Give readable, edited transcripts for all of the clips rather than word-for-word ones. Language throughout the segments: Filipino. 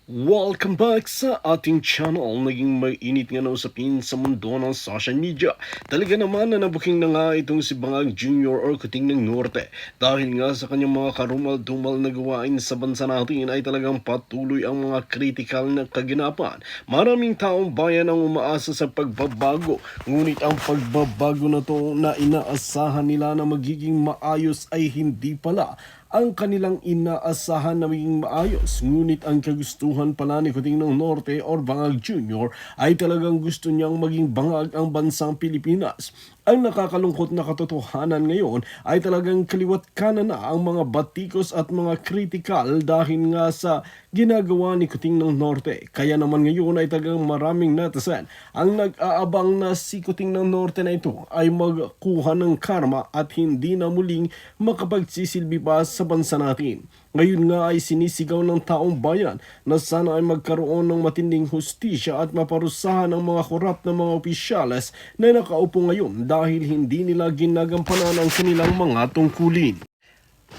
Welcome back sa ating channel. Naging mainit nga na usapin sa mundo ng social media. Talaga naman na nabuking na nga itong si Bangag Jr. or Kuting ng Norte. Dahil nga sa kanyang mga karumal-dumal na gawain sa bansa natin ay talagang patuloy ang mga kritikal na kaganapan. Maraming taong bayan ang umaasa sa pagbabago. Ngunit ang pagbabago na to na inaasahan nila na magiging maayos ay hindi pala ang kanilang inaasahan na maging maayos. Ngunit ang kagustuhan pala ni Kuting ng Norte or Bangag Jr. ay talagang gusto niyang maging bangag ang bansang Pilipinas. Ang nakakalungkot na katotohanan ngayon ay talagang kaliwat kanan na ang mga batikos at mga kritikal dahil nga sa ginagawa ni Kuting ng Norte. Kaya naman ngayon ay talagang maraming netizen ang nag-aabang na si Kuting ng Norte na ito ay magkuha ng karma at hindi na muling makapagsisilbi pa sa bansa natin. Ngayon nga ay sinisigaw ng taong bayan na sana ay magkaroon ng matinding hustisya at maparusahan ang mga korap na mga opisyales na nakaupo ngayon dahil hindi nila ginagampanan ang kanilang mga tungkulin.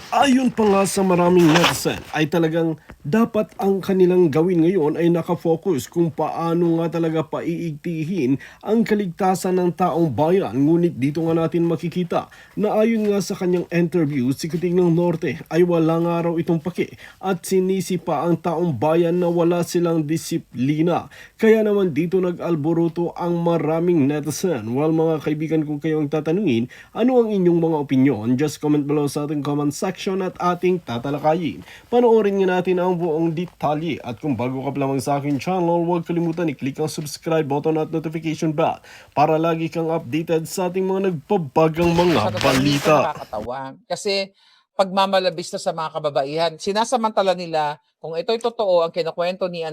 Ayon pa nga sa maraming netizen ay talagang dapat ang kanilang gawin ngayon ay nakafocus kung paano nga talaga paiigtihin ang kaligtasan ng taong bayan. Ngunit dito nga natin makikita na ayon nga sa kanyang interview, si Kuting ng Norte ay wala nga raw itong pake at sinisi pa ang taong bayan na wala silang disiplina. Kaya naman dito nag-alboroto ang maraming netizen. Well mga kaibigan, kung kayo ang tatanungin, ano ang inyong mga opinion? Just comment below sa ating comment section at ating tatalakayin. Panoorin nga natin ang buong detalye at kung bago ka pa lamang sa aking channel, huwag kalimutan i-click ang subscribe button at notification bell para lagi kang updated sa ating mga nagbabagang mga balita. Nakakatawa. Kasi pagmamalabis na sa mga kababaihan, sinasamantala nila kung ito'y totoo ang kinukwento ni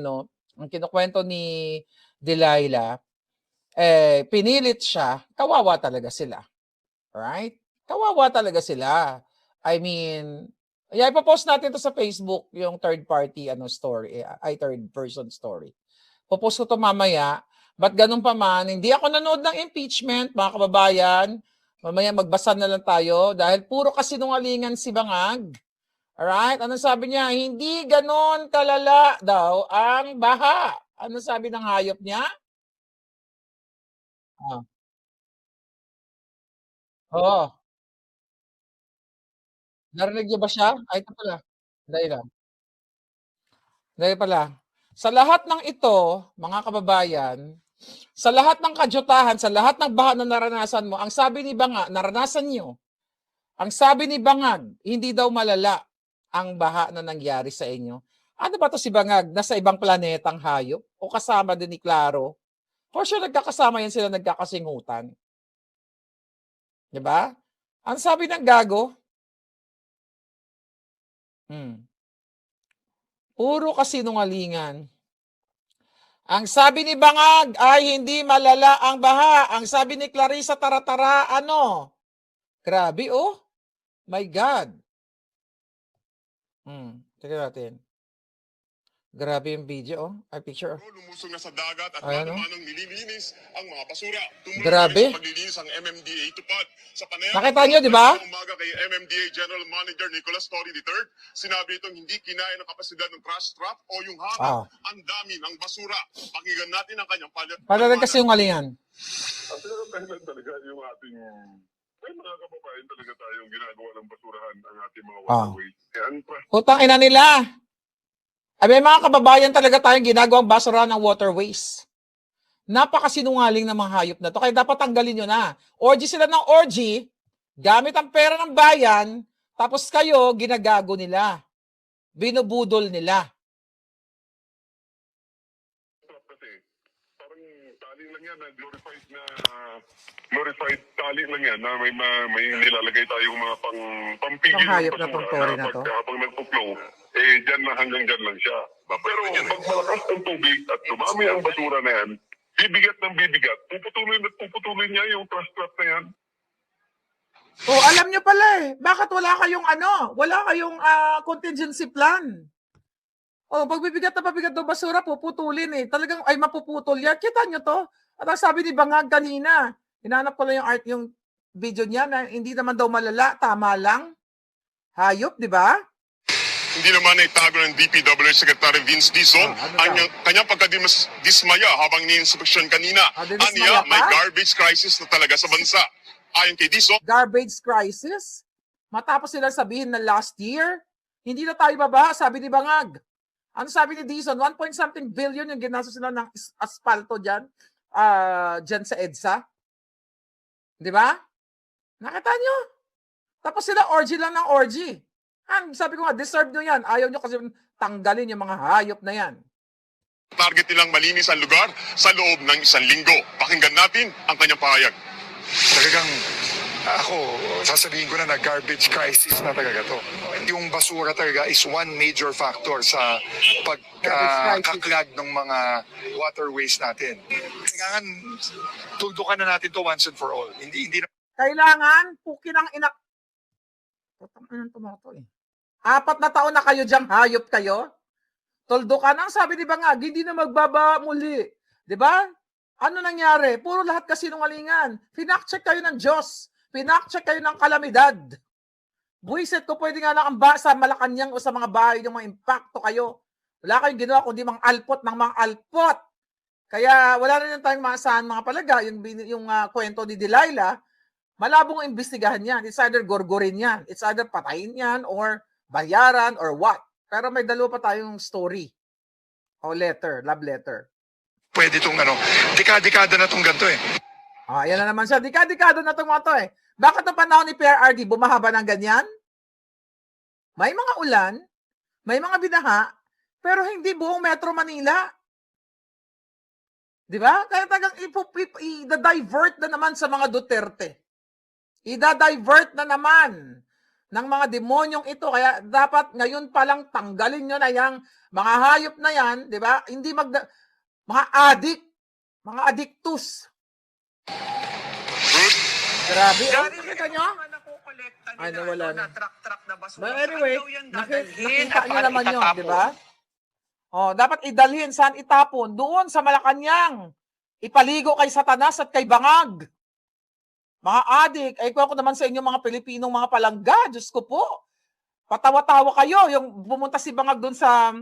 Delilah, pinilit siya, kawawa talaga sila. Right? Kawawa talaga sila. I mean, ipopost natin to sa Facebook, yung third party story, third person story. Popost ko to mamaya. But ganun pa man, hindi ako nanood ng impeachment, mga kababayan. Mamaya magbasa na lang tayo dahil puro kasinungalingan si Bangag. Alright? Ano sabi niya? Hindi ganon kalala daw ang baha. Ano sabi ng hayop niya? Ah. Oo. Narinig niyo ba siya? Ay, ito pala. Dahil lang. Dahil pala. Sa lahat ng ito, mga kababayan, sa lahat ng kadyutahan, sa lahat ng baha na naranasan mo, ang sabi ni Bangag, naranasan niyo, ang sabi ni Bangag, hindi daw malala ang baha na nangyari sa inyo. Ano ba to si Bangag? Nasa ibang planetang hayop? O kasama din ni Claro? For sure, nagkakasama yan sila, nagkakasingutan. Diba? Ang sabi ng gago, puro kasinungalingan. Ang sabi ni Bangag ay hindi malala ang baha. Ang sabi ni Clarissa Taratara, ano? Grabe, oh. My God. Tignan natin. Grabe yung video, oh. Ay, picture, oh. Lumusong na sa dagat at ayan, manang nililinis ang mga basura. Grabe. Sa paglilinis ang MMDA tupad. Sa panayam Nakita nyo, di ba? umaga kay MMDA General Manager Nicolas Torre III, sinabi itong hindi kinaya ng kapasidad ng trash trap o yung hangin. Ang dami ng basura. Pakinggan natin ang kanyang Palalag kasi yung alingan. Ang pinakatahilan talaga yung ating may mga kababayan talaga tayong ginagawa ng basurahan ang ating mga waterways. Putang ina nila. Ay, may mga kababayan talaga tayong ginagawang basura ng waterways. Napakasinungaling ng mga hayop na to. Kaya dapat tanggalin nyo na. Orgy sila ng orgy, gamit ang pera ng bayan, tapos kayo, ginagago nila. Binubudol nila. Kasi parang tali lang yan, glorified tali lang yan na may nilalagay tayong mga pampigil ng basura na to. Habang nagpo-flow, dyan na hanggang dyan lang siya. Pero pag malakas ang tubig at dumami ang basura na yan, bibigat ng bibigat, puputulin niya yung trash trap na yan. Oh, alam nyo pala bakit wala kayong contingency plan? Oh, pag bibigat na pabigat ng basura, puputulin Talagang ay mapuputol yan. Kita nyo to? At ang sabi ni Bangag kanina, hinanap ko lang yung video niya na hindi naman daw malala, tama lang. Hayop, di ba? Hindi naman naitago ng DPWH Secretary Vince Dizon ano daw? kanyang pagkadismaya habang ni-inspeksyon kanina. Dismaya Aniya, may pa? garbage crisis na talaga sa bansa. Ayon kay Dizon, Garbage crisis? Matapos sila sabihin na last year, hindi na tayo baba, sabi ni Bangag. Ano sabi ni Dizon? 1 billion yung ginastos sila ng asfalto dyan, dyan sa EDSA. Di ba? Nakita nyo? Tapos sila orgy lang ng orgy. Sabi ko nga, deserve nyo yan. Ayaw nyo kasi tanggalin yung mga hayop na yan. target nilang malinis ang lugar sa loob ng 1 linggo. Pakinggan natin ang kanyang pahayag. Talagang ako, sasabihin ko na garbage crisis na talaga to. Yung basura talaga is one major factor sa pagkaklag ng mga waterways natin. Kailangan tuldukan na natin to once and for all. Hindi na Kailangan, pukin ang inak... Putang inang tumato eh. 4 na taon na kayo diyang hayop kayo. Toldo ka nang sabi di ba nga, hindi na magbaba muli. Di ba? Ano nangyari? Puro lahat kasinungalingan. Pinakcheck kayo ng Diyos. Pinakcheck kayo ng kalamidad. Buisit ko pwede nga lang ang sa Malacanang o sa mga bahay yung mga impacto kayo. Wala kayong ginawa kundi mga alpot ng mga alpot. Kaya wala na tayong maasahan mga palaga. Yung kwento ni Delilah, malabong imbestigahan yan. It's either gorgorin yan. It's either patayin yan or bayaran or what. Pero may dalawa pa tayong story. O letter, love letter. pwede itong dekada na itong ganito eh. Ayan na naman siya. Dekada na itong mga to eh. Bakit ang panahon ni PRRD bumahaba ng ganyan? May mga ulan, may mga binaha, pero hindi buong Metro Manila. Di ba? Kaya tagang i-divert na naman sa mga Duterte. I-divert na naman ng mga demonyong ito. Kaya dapat ngayon pa lang tanggalin nyo na yung mga hayop na yan, di ba? Hindi mga adik, mga addictus. Grabe. Nakita nyo? Ay, nawala na. But anyway, nakita nyo naman yun, di ba? Oh, dapat idalhin saan itapon? Doon sa Malacanang. Ipaligo kay Satanas at kay Bangag. Mga adik, ay ko naman sa inyo mga Pilipinong mga palangga, Diyos ko po. Patawa-tawa kayo, yung pumunta si Bangag doon sa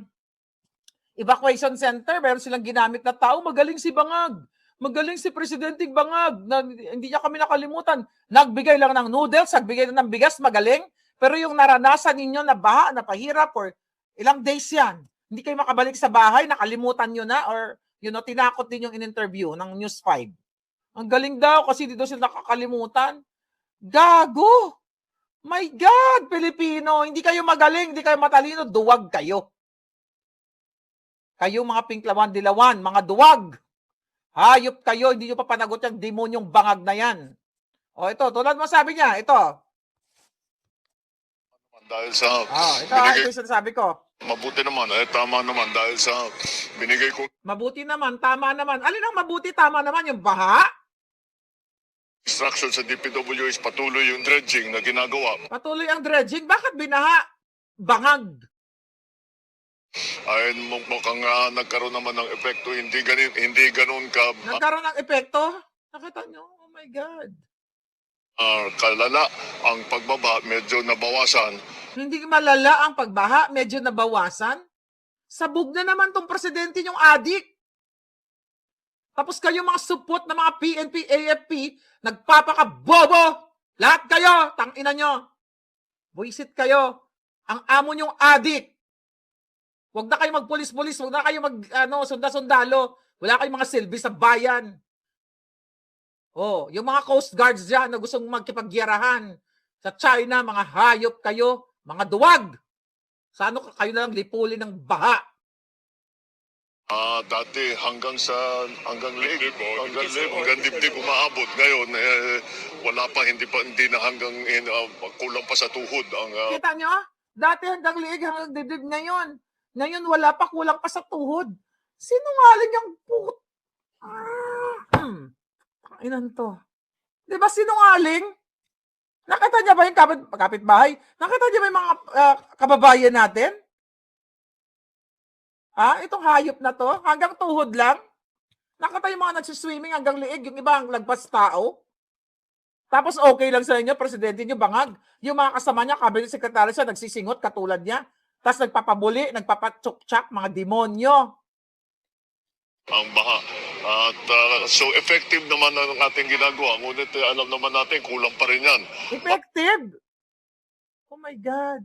evacuation center, meron silang ginamit na tao, magaling si Bangag. Magaling si Presidente Bangag, na hindi niya kami nakalimutan. Nagbigay lang ng noodles, nagbigay lang ng bigas, magaling. Pero yung naranasan ninyo na baha, na pahirap, for ilang days yan. Hindi kayo makabalik sa bahay, nakalimutan nyo na, or tinakot din yung in-interview ng News 5. Ang galing daw kasi dito sila nakakalimutan. Gago! My God, Pilipino, hindi kayo magaling, hindi kayo matalino, duwag kayo. Kayo mga pinklawan-dilawan, mga duwag. Hayop kayo, hindi nyo pa panagot yung demonyong Bangag na yan. O ito, tulad mo sabi niya, ito. Dahil sa ito yung sinasabi ko. mabuti naman, tama naman dahil sa binigay ko Mabuti naman, tama naman. Alin ang mabuti, tama naman? Yung baha? instruction sa DPWH, patuloy yung dredging na ginagawa. Patuloy ang dredging. Bakit binaha? Bangag. Ay mukhang nagkaroon naman ng epekto, hindi ganun ka Nagkaroon ng epekto? Nakita nyo? Oh my God. kalala. Ang pagbaba medyo nabawasan. Hindi malala ang pagbaha, medyo nabawasan. Sabog na naman tong presidente yung adik. Tapos kayo mga supot na mga PNP, AFP, nagpapakabobo. Lahat kayo, tangina nyo. Buisit kayo. Ang amo nyong adik. Huwag na kayo magpulis-pulis, huwag na kayo sunda-sundalo. Wala kayong mga silbi sa bayan. Oh, yung mga Coast Guards dyan na gustong magkipagyarahan sa China, mga hayop kayo, mga duwag. Saan kayo na lang lipulin ng baha? Dati hanggang dibdib umaabot. Ngayon, wala pa, hindi na hanggang kulang pa sa tuhod. Kita nyo? Dati hanggang liig, hanggang dibdib ngayon. Ngayon wala pa, kulang pa sa tuhod. Sinungaling yung put... Inan to. Diba sinungaling? Nakita niya ba yung kapitbahay? Nakita niya ba yung mga kababayan natin? Itong hayop na to, hanggang tuhod lang. Nakita yung mga nagsiswimming hanggang liig, yung iba ang lagpas tao. Tapos okay lang sa inyo, presidente nyo, Bangag. Yung mga kasama niya, cabinet secretary siya, nagsisingot katulad niya. tas nagpapabuli, nagpapatsuk-tsak, mga demonyo. ang baha. At so effective naman ang ating ginagawa. Ngunit alam naman natin kulang pa rin yan. Effective! Oh my God.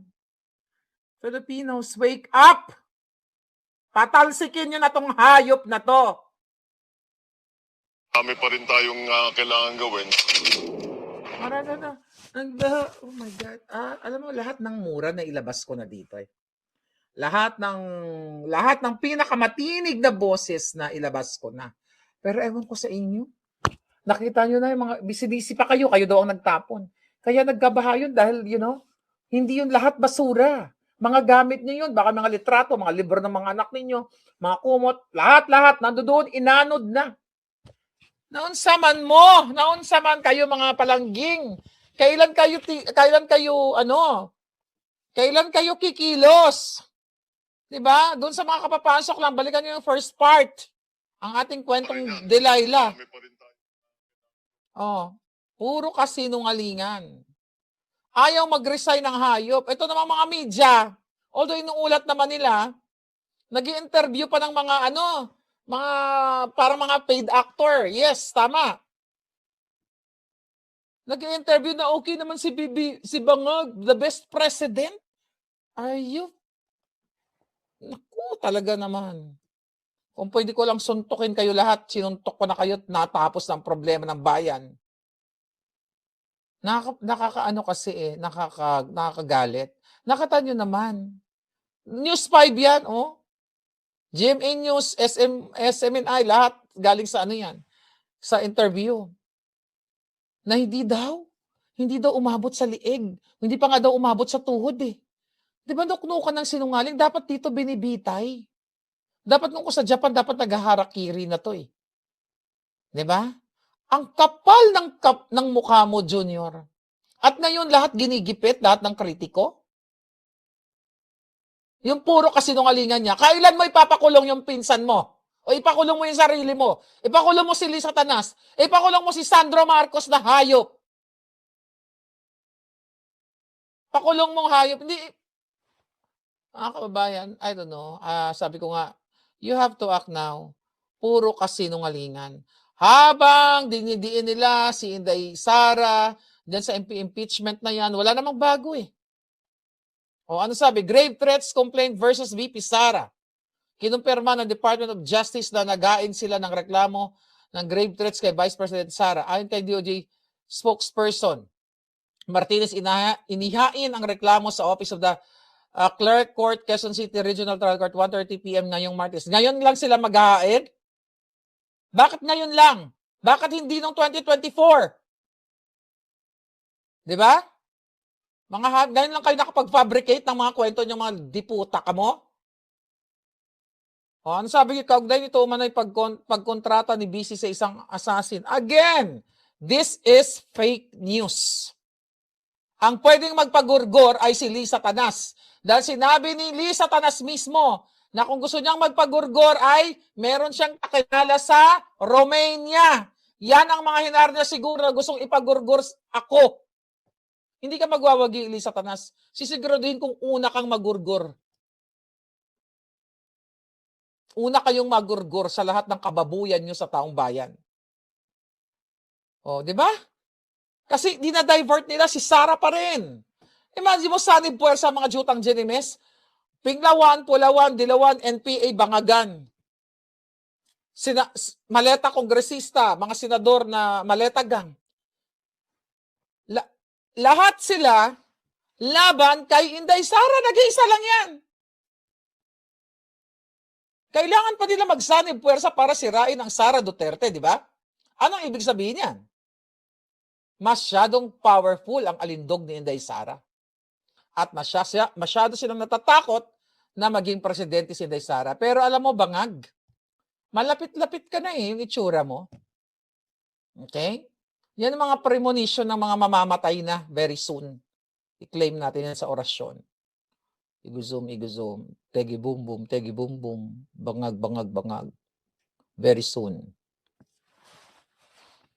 Filipinos, wake up! Patalsikin nyo na tong hayop na to. Kami pa rin tayong kailangan gawin. Marami na. Oh my God. Alam mo, lahat ng mura na ilabas ko na dito eh. Lahat ng pinakamatinig na boses na ilabas ko na. Pero ewan ko sa inyo. Nakita nyo na yung mga busy-busy pa kayo daw ang nagtapon. Kaya nagkabaha yun dahil, hindi yun lahat basura. Mga gamit niyo yun, baka mga litrato, mga libro ng mga anak ninyo, mga kumot, lahat, nandoon, inanod na. Naunsa man kayo mga palangging. Kailan kayo kikilos? 'Di ba? Doon sa mga kapapasok lang, balikan niyo yung first part. Ang ating kwentong Delilah. Kami pa rin tayo. Puro kasinungalingan. Ayaw mag-resign ng hayop. Ito namang mga media, although inuulat naman nila, nag-i-interview pa ng mga parang mga paid actor. Yes, tama. Nag-i-interview na okay naman si Bangag, the best president. Ayun. Naku, talaga naman. Kung pwede ko lang suntukin kayo lahat, sinuntok ko na kayo at natapos ng problema ng bayan. Nakakagalit. Nakita nyo naman. News 5 yan, GMA News, SMNI, lahat galing sa yan, sa interview. Na hindi daw umabot sa liig. Hindi pa nga daw umabot sa tuhod eh. Di ba nuknukan ng sinungaling? Dapat dito binibitay. Dapat nung ko sa Japan, dapat naghaharakiri na to eh. Di ba? Ang kapal ng mukha mo, Junior. At ngayon lahat ginigipit, lahat ng kritiko. Yung puro kasinungalingan niya. Kailan mo ipapakulong yung pinsan mo? O ipakulong mo yung sarili mo? Ipakulong mo si Lisa Tanas? Ipakulong mo si Sandro Marcos na hayop? Pakulong mong hayop? Hindi. Mga kababayan, I don't know. Sabi ko nga, you have to act now. Puro kasinungalingan. Habang dinidiin nila si Inday Sara, dyan sa impeachment na yan, wala namang bago eh. O ano sabi? Grave threats complaint versus VP Sara. Kinumpirma ng Department of Justice na nagain sila ng reklamo ng grave threats kay Vice President Sara. Ayon kay DOJ spokesperson, Martinez, inihain ang reklamo sa Office of the Clerk Court, Quezon City Regional Trial Court, 1:30 p.m. ngayong Martes. Ngayon lang sila maghahain? Bakit ngayon lang? Bakit hindi nung 2024? Di ba? Ngayon lang kayo nakapag-fabricate ng mga kwento ng mga diputa ka mo? Ano sabi niyo, kaugnay nito umano'y pagkontrata ni BC sa isang assassin. Again, this is fake news. Ang pwedeng magpagurgor ay si Lisa Tanas. Dahil sinabi ni Lisa Tanas mismo na kung gusto niyang magpagurgor ay meron siyang kakilala sa Romania. Yan ang mga hinar niya siguro na gustong ipagurgor ako. Hindi ka magwawagi, Lisa Tanas. Sisiguraduhin kung una kang magurgor. Una kayong magurgor sa lahat ng kababuyan nyo sa taong bayan. Di ba? Kasi dinadivert nila si Sara pa rin. Imagine mo, sanib puwersa mga jutang Jenimes, Pinglawan, Pulawan, Dilawan, NPA, Bangagan. Maleta kongresista, mga senador na maleta gang. Lahat sila laban kay Inday Sara, nag-iisa lang yan. Kailangan pa nila magsanib puwersa para sirain ang Sara Duterte, di ba? Anong ibig sabihin yan? Masyadong powerful ang alindog ni Inday Sara. At masyado silang natatakot na maging presidente si Inday Sara. Pero alam mo, Bangag, malapit-lapit ka na yung itsura mo. Okay? Yan ang mga premonition ng mga mamamatay na very soon. I-claim natin yan sa orasyon. Iguzum, tegi boom boom, bangag. Very soon.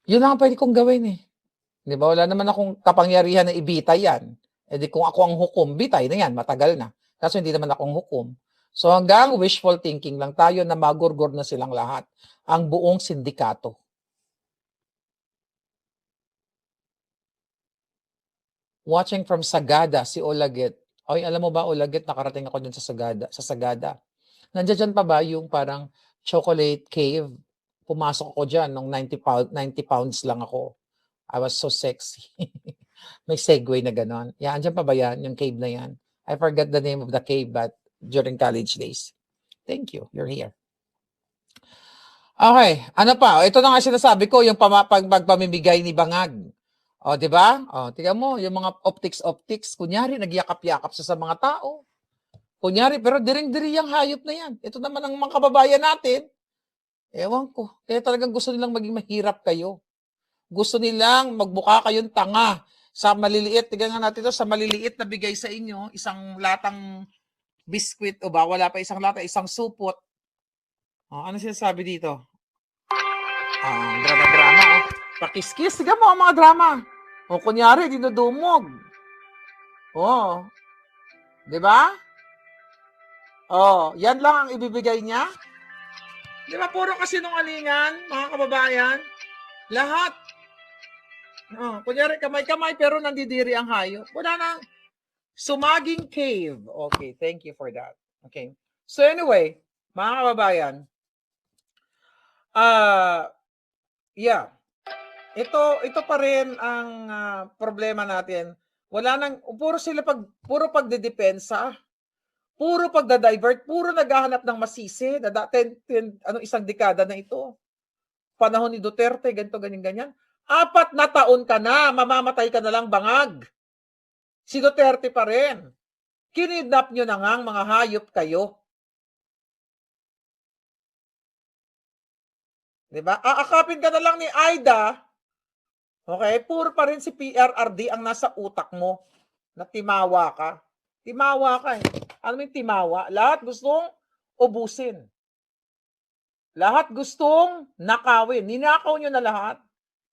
Yun lang ang pwede kong gawin eh. Di ba? Wala naman akong kapangyarihan na ibitay yan. E di kung ako ang hukom, bitay na yan, matagal na. Kaso hindi naman akong hukom. So hanggang wishful thinking lang tayo na magurgur na silang lahat. Ang buong sindikato. Watching from Sagada, si Olaget. Oy, alam mo ba, Olaget, nakarating ako dun sa Sagada. Nandiyan dyan pa ba yung parang chocolate cave? Pumasok ako dyan nung 90 pounds lang ako. I was so sexy. May Segway na ganon. Yan, andyan pa ba yan? Yung cave na yan. I forgot the name of the cave, but during college days. Thank you. You're here. Okay. Ano pa? Ito na nga sinasabi ko, yung pagpamimigay ni Bangag. O, di ba? O, tingnan mo, yung mga optics. Kunyari, nagyakap-yakap sa mga tao. Kunyari, pero diring-diri yung hayop na yan. Ito naman ang mga kababayan natin. Ewan ko. Kaya talagang gusto nilang maging mahirap kayo. Gusto nilang magbuka kayong tanga sa maliliit. Tignan nga natin ito, sa maliliit na bigay sa inyo, isang latang biskwit o ba, wala pa isang lata, isang supot. Ano sinasabi dito? Drama-drama. Pakiskis. Tignan mo ang mga drama. O kunyari, dinudumog. Di ba? Yan lang ang ibibigay niya. Di ba, puro kasinungalingan, mga kababayan? Lahat. Kunyari, kamay-kamay, pero nandidiri ang hayop. Wala nang sumaging cave. Okay, thank you for that. Okay. So anyway, mga kababayan, yeah. Ito pa rin ang problema natin. Wala nang, puro pagdedepensa, puro pagdadivert, puro naghahanap ng masisi. Isang dekada na ito. Panahon ni Duterte, ganito, ganyan. 4 na taon ka na, mamamatay ka na lang, Bangag. Si Duterte pa rin. Kinidnap nyo na ngang mga hayop kayo. Diba? Aakapin ka na lang ni Aida. Okay? Puro pa rin si PRRD ang nasa utak mo. Na timawa ka. Timawa ka eh. Ano yung timawa? Lahat gustong ubusin. Lahat gustong nakawin. Ninakaw nyo na lahat.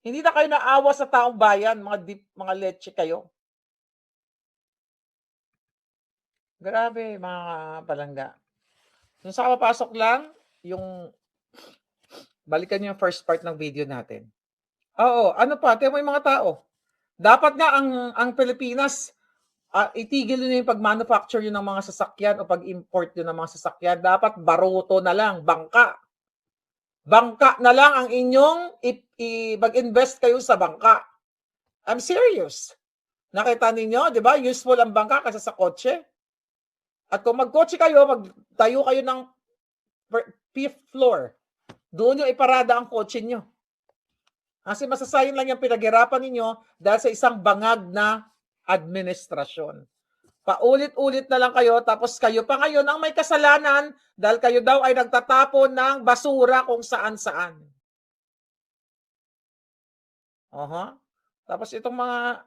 Hindi na kayo naawa sa taong bayan, mga leche kayo. Grabe, mga palangga. Nung sa kapapasok lang, balikan nyo yung first part ng video natin. Ano pa? Tingnan mo yung mga tao. Dapat nga ang Pilipinas, itigil nyo yung pag-manufacture yun ng mga sasakyan o pag-import yun ng mga sasakyan. Dapat baruto na lang, bangka. Bangka na lang ang inyong mag-invest kayo sa bangka. I'm serious. Nakita ninyo, di ba? Useful ang bangka kasi sa kotse. At kung magkotse kayo, magtayo kayo ng 5th floor. Doon nyo iparada ang kotse nyo. Kasi masasayang lang yung pinaghirapan ninyo dahil sa isang bangag na administrasyon. Paulit-ulit na lang kayo, tapos kayo pa ngayon ang may kasalanan dahil kayo daw ay nagtatapon ng basura kung saan-saan. Tapos itong mga,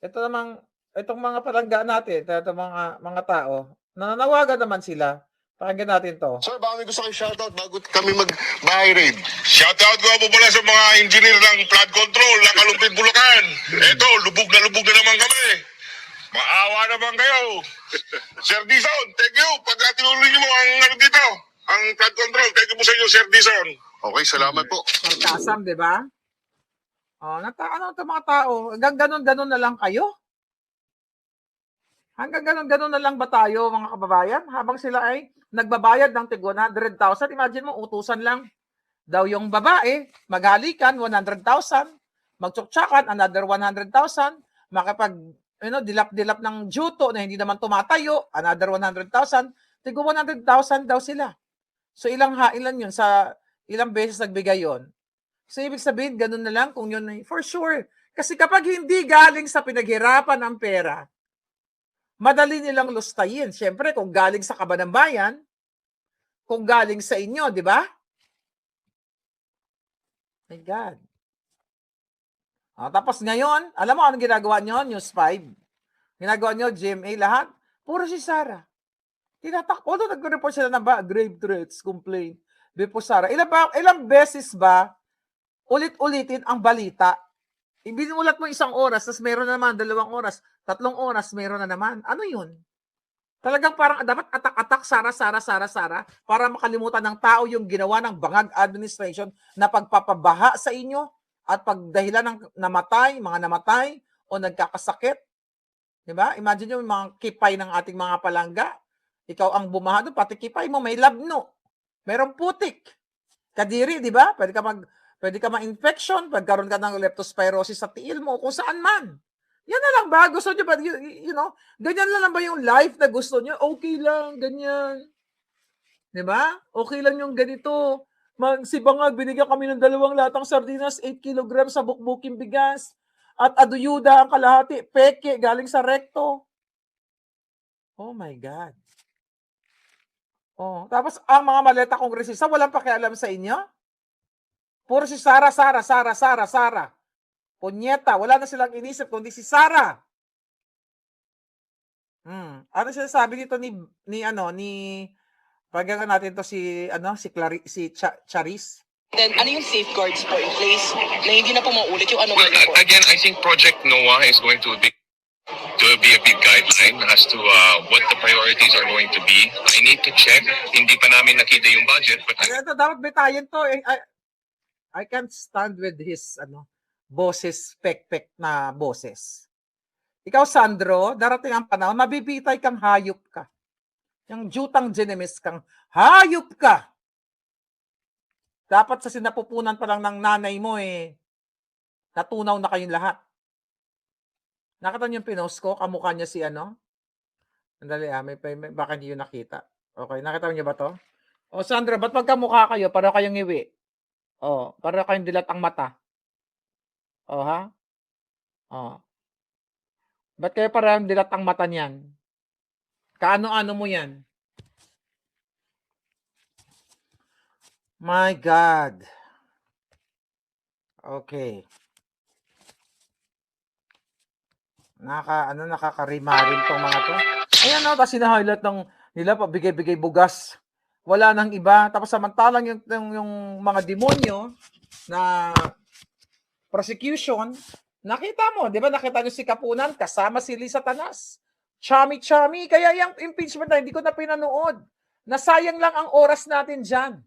itong mga palangga natin, itong mga tao, nananawagan naman sila. Pakinggan natin to. Sir, baka may gusto kayong shoutout bago kami mag-bahay raid. Shoutout ko po pala sa mga engineer ng flood control ng Kalumpit, Bulacan. Eto, lubog na naman kami. Maawa naman kayo. Sir Dizon, thank you. Pagka tinuloy niyo mo dito, ang flood control, thank you po sa inyo, Sir Dizon. Okay, salamat po. Sarkasam, di ba? Ito mga tao? Hanggang ganun na lang kayo? Hanggang ganun na lang ba tayo, mga kababayan? Habang sila ay nagbabayad ng tig 100,000, imagine mo, utusan lang daw yung babae, maghalikan, 100,000, magtsuktsakan, another 100,000, dilap-dilap ng juto na hindi naman tumatayo, another 100,000, tig 100,000 daw sila. So ilan yun, sa ilang beses nagbigay yun. So ibig sabihin, ganun na lang kung yun, for sure. Kasi kapag hindi galing sa pinaghirapan ng pera, madali nilang lustayin. Siyempre, kung galing sa kaban ng bayan, kung galing sa inyo, di ba? My God. Tapos ngayon, alam mo anong ginagawa nyo? News 5. Ginagawa nyo, GMA, lahat. Puro si Sara. Although nag-report sila na ba, grave threats, complaint, before Sara. Ilang beses ba ulit-ulitin ang balita? Ibinulat mo 1 oras, tapos meron na naman 2 oras, 3 oras, meron na naman. Ano yun? Talagang parang dapat atak-atak, Sara, para makalimutan ng tao yung ginawa ng Bangag administration na pagpapabaha sa inyo at pagdahilan ng mga namatay o nagkakasakit. Di ba? Imagine yung mga kipay ng ating mga palangga. Ikaw ang bumaha doon, pati kipay mo may labno. Merong putik. Kadiri, di ba? Pwede ka ma-infection, pagkaroon ka ng leptospirosis sa tiil mo, kung saan man. Yan na lang ba? Gusto nyo ba, you know, ganyan lang ba yung life na gusto nyo? Okay lang, ganyan. Di ba? Okay lang yung ganito. Si Bangag, binigyan kami ng 2 latang sardinas, 8 kilograms sa bukbuking bigas. At aduyuda ang kalahati, peke, galing sa rekto. Oh my God. Oh, tapos ang mga maleta kongresista, walang pakialam sa inyo? Puro si Sara. Punyeta, wala na silang inisip kundi si Sara. Ano sinasabi dito ni paggagan natin to si Charis. Then, ano yung safeguards po in place na hindi na po maulit yung ano Well, po? again, I think Project NOAA is going to be a big guideline as to what the priorities are going to be. I need to check. Hindi pa namin nakita yung budget, but Ito, dapat bitayin to. I can't stand with his boses, pek-pek na boses. Ikaw, Sandro, darating ang panahon, mabibitay kang hayop ka. Yung jutang genemis kang hayop ka. Dapat sa sinapupunan pa lang ng nanay mo natunaw na kayong lahat. Nakita niyo yung pinost ko? Kamukha niya si Andali baka hindi yun nakita. Okay, nakita niyo ba to? O Sandra, ba't magkamukha kayo? Para kayong ngiwi. O, para kayong dilat ang mata. O ha? O. Ba't kayo parang dilat ang mata niyan? Kaano-ano mo yan? My God. Okay. Nakakarima rin tong mga to. Ayan tapos sina-highlight nila, pabigay-bigay bugas. Wala nang iba. Tapos samantalang yung mga demonyo na prosecution, nakita mo, di ba? Nakita nyo si Kapunan, kasama si Lisa Tanas. Chami-chami. Kaya yung impeachment na hindi ko na pinanood. Nasayang lang ang oras natin dyan.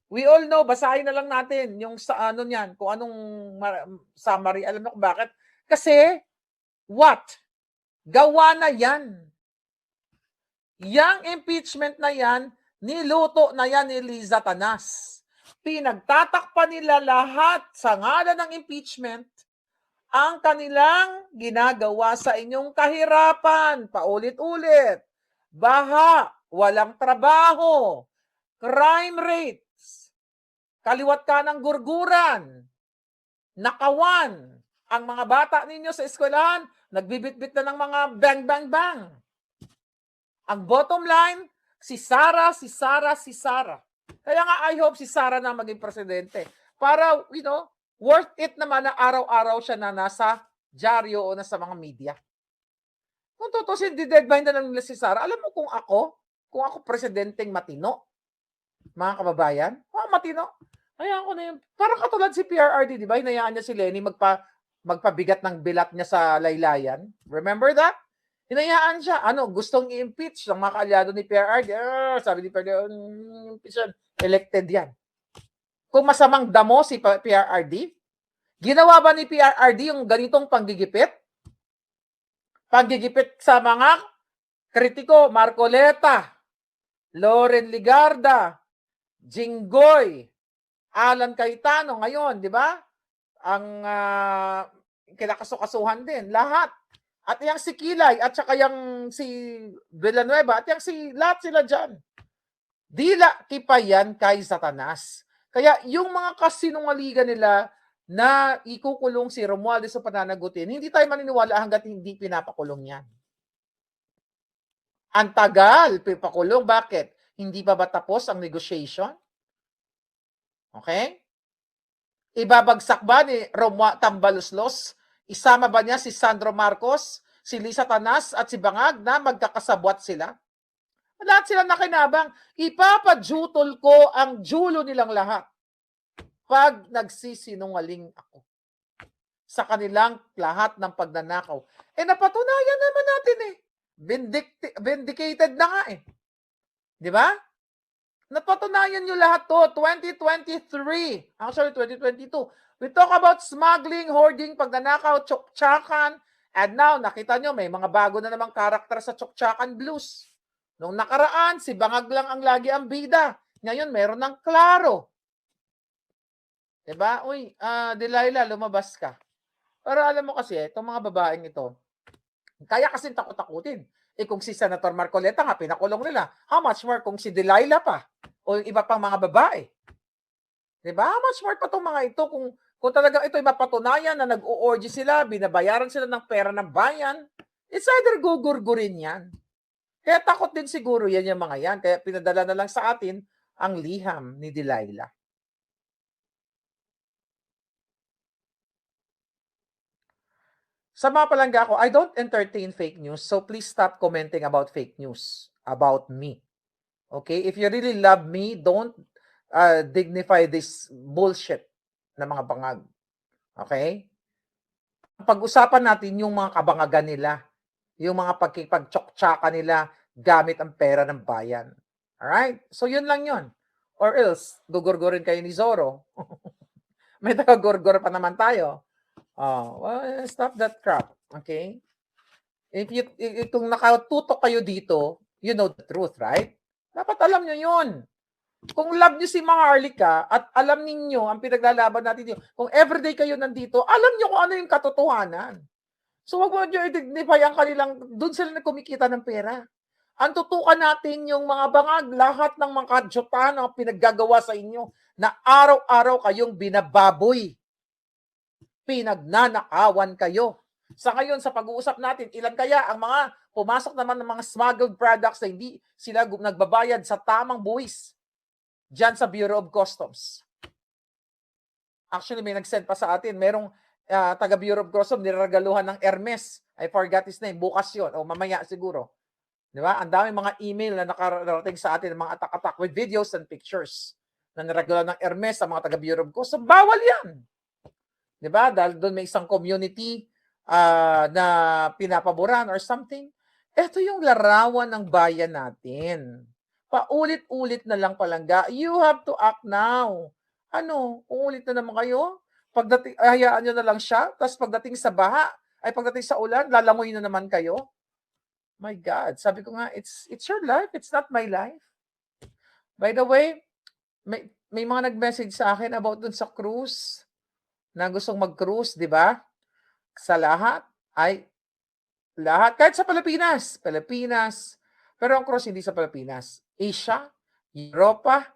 We all know, basahin na lang natin yung sa niyan, kung anong summary. Alam mo kung bakit? Kasi, what? Gawa na yan. Yang impeachment na yan, niluto na yan ni Liza Tanas. Pinagtatakpan nila lahat sa ngalan ng impeachment ang kanilang ginagawa sa inyong kahirapan. Paulit-ulit. Baha, walang trabaho, crime rates, kaliwat ka ng gurguran, nakawan, ang mga bata ninyo sa eskwelahan, nagbibitbit na ng mga bang. Ang bottom line, si Sara. Kaya nga, I hope si Sara na maging presidente. Para, worth it naman na araw-araw siya na nasa dyaryo o nasa mga media. Kung tutusin, di-deadline na lang nila si Sara. Alam mo kung ako presidenteng matino, mga kababayan, matino. Hayaan ko na yun. Parang katulad si PRRD, di ba? Hinayaan niya si Lenny magpabigat ng bilat niya sa laylayan. Remember that? Hinayaan siya. Gustong i-impeach ng mga kaalyado ni PRRD. Sabi ni PRRD, impeach yan. Elected yan. Kung masamang damo si PRRD, ginawa ba ni PRRD yung ganitong panggigipit? Panggigipit sa mga kritiko, Marcoleta, Loren Ligarda, Jinggoy, Alan Cayetano ngayon, di ba? Ang kinakasukasuhan din, lahat. At yung si Kilay, at saka yung si Villanueva, at yung lahat sila dyan. Dila kipayan kay Satanas. Kaya yung mga kasinungalingan nila na ikukulong si Romualdez sa pananagutin, hindi tayo maniniwala hanggat hindi pinapakulong yan. Ang tagal pipakulong. Bakit? Hindi pa ba tapos ang negotiation? Okay? Ibabagsak ba ni Tambaloslos? Isama ba niya si Sandro Marcos, si Lisa Tanas at si Bangag na magkakasabwat sila? Lahat sila nakinabang. Ipapadjutol ko ang julo nilang lahat pag nagsisinungaling ako sa kanilang lahat ng pagnanakaw. Napatunayan naman natin Vindicated na nga eh. Di ba? Napatunayan nyo lahat to. 2023. Actually, 2022. We talk about smuggling, hoarding, pagnanakaw, tsuktsakan. And now, nakita nyo, may mga bago na namang karakter sa Tsuktsakan Blues. Nung nakaraan, si Bangag lang ang lagi ang bida. Ngayon, meron ng klaro. Diba? Uy, Delilah, lumabas ka. Pero alam mo kasi, itong mga babaeng ito, kaya kasi takot-takutin. Kung si Senator Marcoleta nga, pinakulong nila. How much more kung si Delilah pa? O yung iba pang mga babae? Diba? How much more pa itong mga ito kung talagang ito ay mapatunayan na nag-o-orgy sila, binabayaran sila ng pera ng bayan, it's either gugurgurin yan. Kaya takot din siguro yan yung mga yan. Kaya pinadala na lang sa atin ang liham ni Delilah. Sa mga palangga ko, I don't entertain fake news, so please stop commenting about fake news about me. Okay? If you really love me, don't dignify this bullshit na mga bangag. Okay? Pag-usapan natin yung mga kabangagan nila, yung mga pagtsoktsakan nila gamit ang pera ng bayan. Alright? So yun lang yun. Or else, gugurgurin kayo ni Zorro. May tagagurgur pa naman tayo. Well, stop that crap. Okay? Kung nakatutok kayo dito, you know the truth, right? Dapat alam nyo yun. Kung love nyo si Maharlika at alam ninyo ang pinaglalaban natin dito, kung everyday kayo nandito, alam nyo kung ano yung katotohanan. So wag mo nyo i-dignify ang kanilang, doon sila na kumikita ng pera. Ang tutukan natin yung mga bangag, lahat ng mga kadyotan na pinaggagawa sa inyo na araw-araw kayong binababoy. Pinagnanakawan kayo. Sa ngayon, sa pag-uusap natin, ilan kaya ang mga pumasok naman ng mga smuggled products na hindi sila nagbabayad sa tamang buwis dyan sa Bureau of Customs. Actually, may nag-send pa sa atin. Merong taga Bureau of Customs, niragaluhan ng Hermes. I forgot his name. Bukas yun. O mamaya siguro. Di ba? Ang dami mga email na nakarating sa atin, mga atak-atak with videos and pictures na niragaluhan ng Hermes sa mga taga Bureau of Customs. Bawal yan. Di ba? Dahil doon may isang community na pinapaboran or something. Ito yung larawan ng bayan natin. Paulit-ulit na lang palangga. You have to act now. Ano? Uulit na naman kayo? Pagdating, hayaan nyo na lang siya. Tapos pagdating sa baha, ay pagdating sa ulan, lalangoy na naman kayo. My God. Sabi ko nga, it's your life. It's not my life. By the way, may mga nag-message sa akin about dun sa cruise. Na gustong mag-cruise, di ba? Sa lahat, kahit sa Pilipinas. Pero ang cruise hindi sa Pilipinas. Asia, Europa,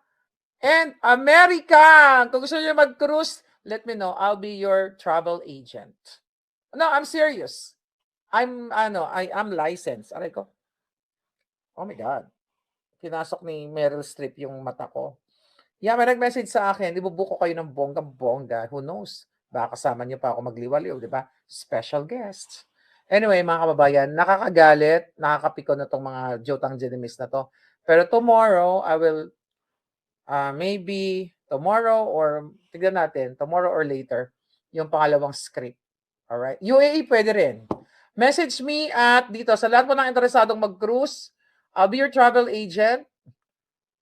and America. Kung gusto niyo mag-cruise, let me know. I'll be your travel agent. No, I'm serious. I'm licensed. Aray ko. Oh my God. Kinasok ni Meryl Streep yung mata ko. Yeah, may nag-message sa akin, ibubuko kayo ng bonggang-bongga. Who knows? Baka kasama niyo pa ako magliwaliw, di ba? Special guest. Anyway, mga kababayan, nakakagalit, nakakapiko na tong mga Jotang Genimis na to. Pero tomorrow, I will, maybe tomorrow or, tignan natin, tomorrow or later, yung pangalawang script. Alright? UAE pwede rin. Message me at dito, sa lahat po ng interesadong mag-cruise, I'll be your travel agent.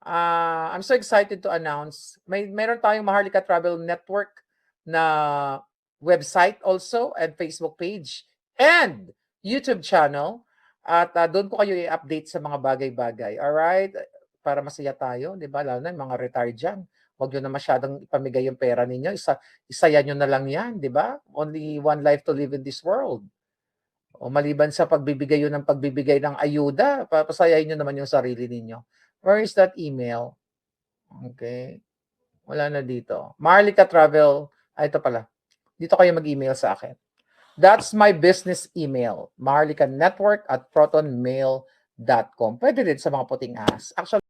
I'm so excited to announce, meron tayong Maharlika Travel Network na website also and Facebook page and YouTube channel. At doon ko kayo i-update sa mga bagay-bagay. Alright? Para masaya tayo, di ba? Lalo na yung mga retired dyan. Huwag nyo na masyadong ipamigay yung pera ninyo. Isaya nyo na lang yan, di ba? Only one life to live in this world. O maliban sa pagbibigay yun ng pagbibigay ng ayuda, pasayahin nyo naman yung sarili ninyo. Where is that email? Okay. Wala na dito. Maharlika Travel. Ito pala. Dito kayo mag-email sa akin. That's my business email. maharlikanetwork@protonmail.com. Pwede rin sa mga puting ahas. Actually,